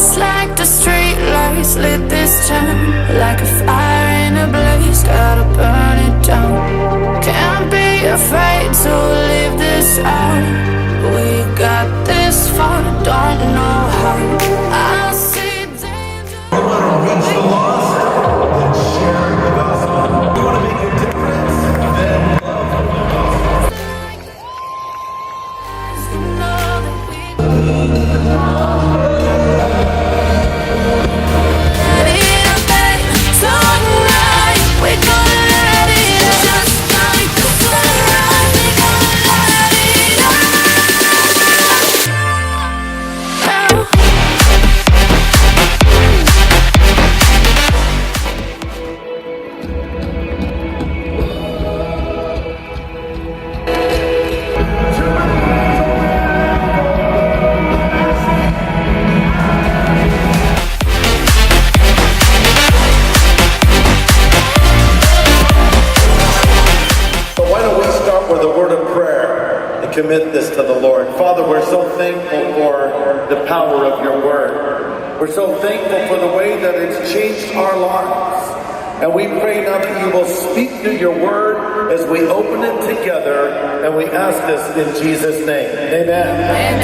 Just like the street lights lit this town, like a fire in a blaze, gotta burn it down. Can't be afraid to leave this out. We got this far, don't know how. I see danger. We want to reach the lost and share the gospel. We want to make a difference then love the gospel. You know that we commit this to the Lord. Father, we're so thankful for the power of your word. We're so thankful for the way that it's changed our lives. And we pray now that you will speak through your word as we open it together, and we ask this in Jesus' name. Amen.